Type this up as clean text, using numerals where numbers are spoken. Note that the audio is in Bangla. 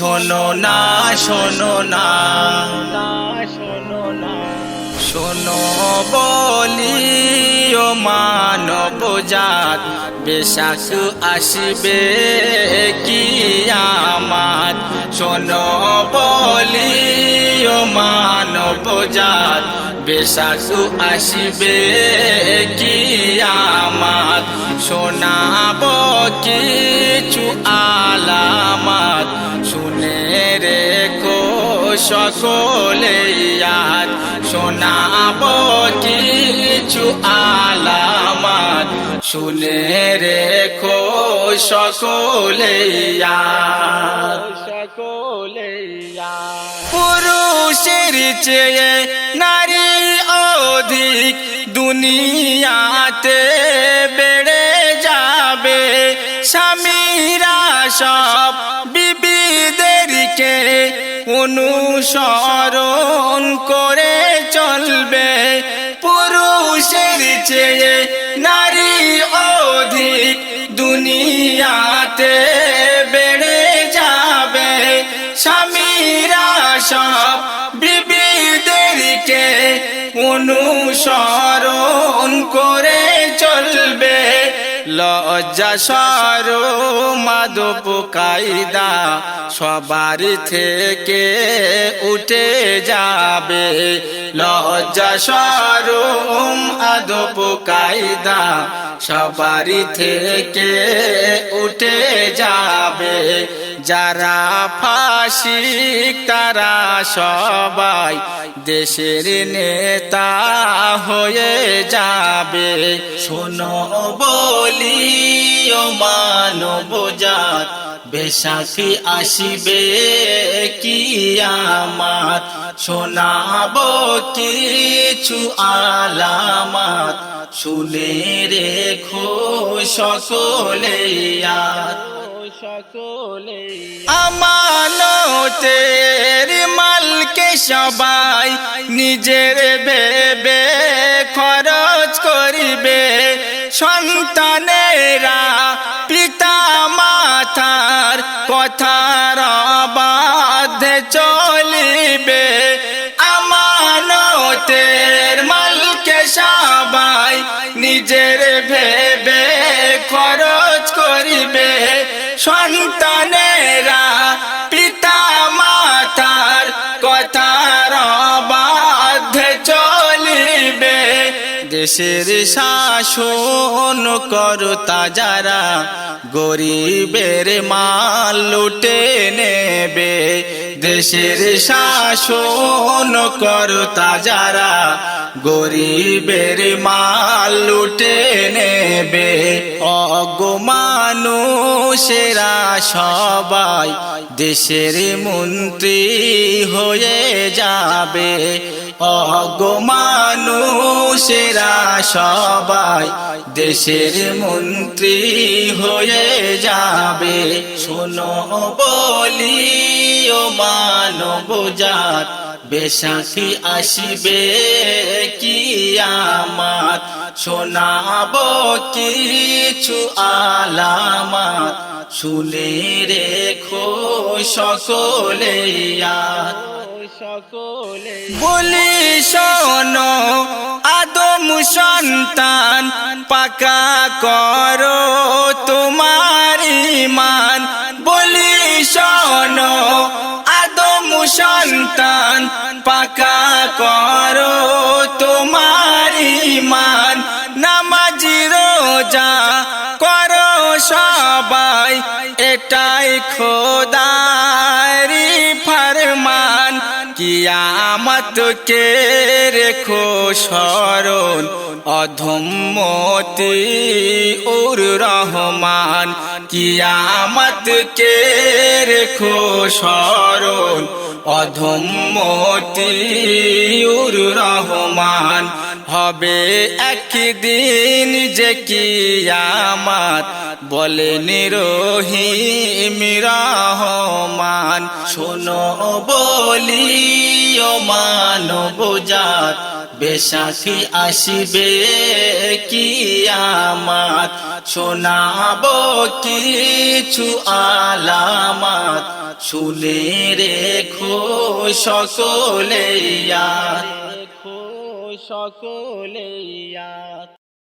শোনো না শোনো না শোনো বলি ও মানব জাত বেশাক আসবে কিয়ামত শোনো বলি ও মানব জাত বেশাক আসবে কিয়ামত শোনাব কিছু আলামত শুনে রেখো সকলে ইয়াদ শোনাব কিছু আলামত শুনে রেখো সকলে ইয়াদ পুরুষের চেয়ে নারী অধিক দুনিয়াতে বেড়ে যাবে স্বামীরা সব বিবিদেরকে অনুসরণ করে চলবে পুরুষের চেয়ে নারী অধিক দুনিয়াতে বেড়ে যাবে স্বামীরা সব বিবিদেরকে অনুসরণ করে চলবে লজ্জা শরম আদব কায়দা সবার থেকে উঠে যাবে লজ্জা শরম আদব কায়দা সবার থেকে উঠে যাবে যারা ফাসিক তারা সবাই দেশের নেতা হয়ে যাবে শোনো বলি ও মানব জাত বেশাকি আসবে কিয়ামত শোনাব কিছু আলামত শুনে রেখো সকলে ইয়াদ আমানতের মালকে সবাই নিজের ভেবে খরচ করিবে সন্তানেরা পিতা মাতার কথার বাধ্যে চলিবে আমানতের মালকে সবাই নিজের ভেবে খরচ করিবে সন্তানেরা পিতা মাতার কথার বাধ্যে চলিবে দেশের শাসন কর্তা যারা গরিবের মাল লুটে নেবে দেশের শাসন কর্তা যারা গরিবের মাল লুটে নেবে অগমানুষেরা সবাই দেশের মন্ত্রী হয়ে যাবে অগমানুষেরা সবাই দেশের মন্ত্রী হয়ে যাবে শোনো বলি ও মানব জাত বেশাকি আসবে কিয়ামত শোনাব কিছু আলামত শুনে রেখো সকলে ইয়াদ বলি শোনো আদম সন্তান পাকা করো তোমার ঈমান বলি শোনো আদম সন্তান পাকা করো তোমার ঈমান নামাজ রোজা করো সবাই এটাই খোদার ফরমান কিয়ামত কে রেখো স্মরণ অধম্মতি উর রহমান কিয়ামত কে রেখো স্মরণ অধম্মতি উর রহমান হবে একদিন যে কিয়ামত বলেন রহিম রহমান শোনো বলি ও মানব জাত বেসাখী আসিবে কিয়ামত শোনাবো কিছু আলামত শুনে রেখো সকলে ইয়াদ